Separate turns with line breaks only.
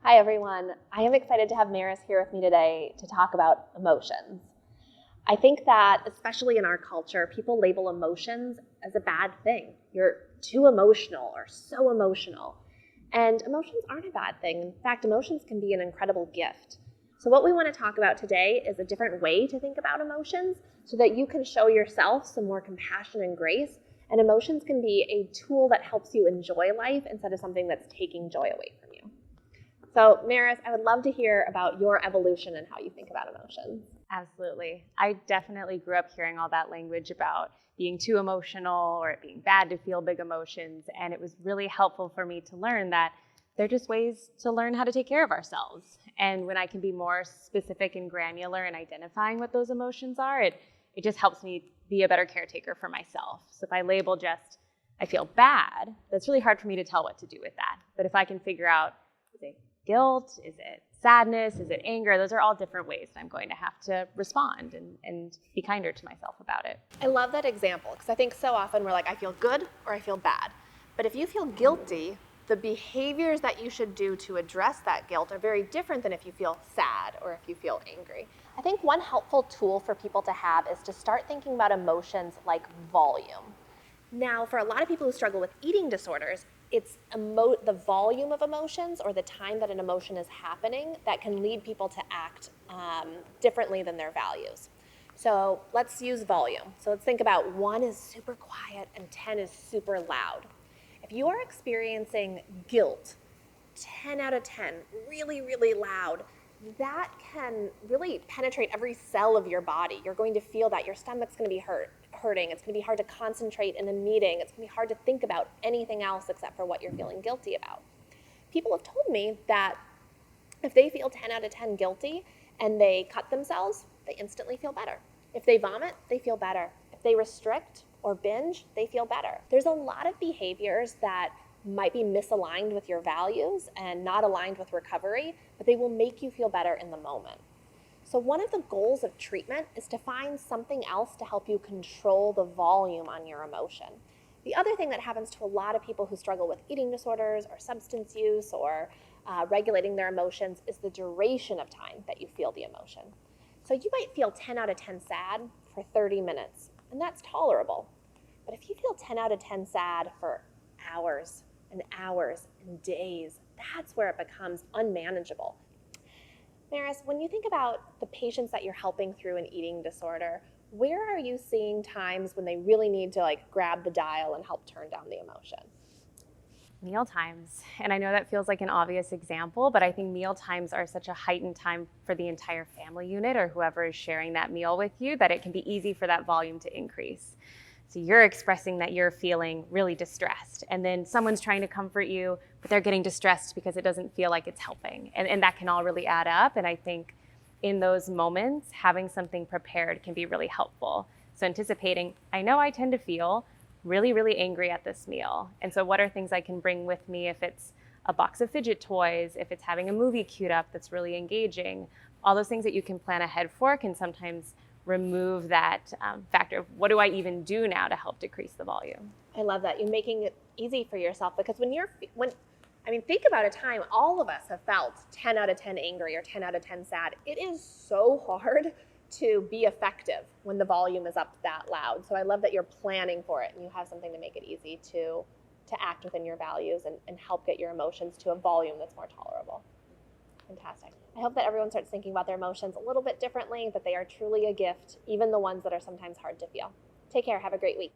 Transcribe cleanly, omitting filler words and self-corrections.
Hi everyone, I am excited to have Maris here with me today to talk about emotions. I think that, especially in our culture, people label emotions as a bad thing. You're too emotional or so emotional. And emotions aren't a bad thing. In fact, emotions can be an incredible gift. So what we want to talk about today is a different way to think about emotions so that you can show yourself some more compassion and grace. And emotions can be a tool that helps you enjoy life instead of something that's taking joy away from you. So, Maris, I would love to hear about your evolution and how you think about emotions.
Absolutely. I definitely grew up hearing all that language about being too emotional or it being bad to feel big emotions. And it was really helpful for me to learn that they're just ways to learn how to take care of ourselves. And when I can be more specific and granular in identifying what those emotions are, it just helps me be a better caretaker for myself. So if I label just, I feel bad, that's really hard for me to tell what to do with that. But if I can figure out, is it guilt? Is it sadness? Is it anger? Those are all different ways that I'm going to have to respond and be kinder to myself about it.
I love that example because I think so often we're like, I feel good or I feel bad. But if you feel guilty, the behaviors that you should do to address that guilt are very different than if you feel sad or if you feel angry. I think one helpful tool for people to have is to start thinking about emotions like volume. Now, for a lot of people who struggle with eating disorders, it's the volume of emotions or the time that an emotion is happening that can lead people to act differently than their values. So let's use volume. So let's think about 1 is super quiet and 10 is super loud. If you are experiencing guilt, 10 out of 10, really, really loud, that can really penetrate every cell of your body. You're going to feel that. Your stomach's going to be hurting. It's going to be hard to concentrate in a meeting. It's going to be hard to think about anything else except for what you're feeling guilty about. People have told me that if they feel 10 out of 10 guilty and they cut themselves, they instantly feel better. If they vomit, they feel better. If they restrict or binge, they feel better. There's a lot of behaviors that might be misaligned with your values and not aligned with recovery, but they will make you feel better in the moment. So one of the goals of treatment is to find something else to help you control the volume on your emotion. The other thing that happens to a lot of people who struggle with eating disorders or substance use or regulating their emotions is the duration of time that you feel the emotion. So you might feel 10 out of 10 sad for 30 minutes, and that's tolerable. But if you feel 10 out of 10 sad for hours and hours and days, that's where it becomes unmanageable. Maris, when you think about the patients that you're helping through an eating disorder, where are you seeing times when they really need to grab the dial and help turn down the emotion?
Meal times. And I know that feels like an obvious example, but I think meal times are such a heightened time for the entire family unit or whoever is sharing that meal with you that it can be easy for that volume to increase. So you're expressing that you're feeling really distressed, and then someone's trying to comfort you, but they're getting distressed because it doesn't feel like it's helping. And that can all really add up. And I think in those moments, having something prepared can be really helpful. So anticipating, I know I tend to feel really, really angry at this meal. And so what are things I can bring with me if it's a box of fidget toys, if it's having a movie queued up that's really engaging, all those things that you can plan ahead for can sometimes remove that factor of what do I even do now to help decrease the volume.
I love that. You're making it easy for yourself because think about a time all of us have felt 10 out of 10 angry or 10 out of 10 sad. It is so hard to be effective when the volume is up that loud. So I love that you're planning for it and you have something to make it easy to act within your values and help get your emotions to a volume that's more tolerable. Fantastic. I hope that everyone starts thinking about their emotions a little bit differently, that they are truly a gift, even the ones that are sometimes hard to feel. Take care. Have a great week.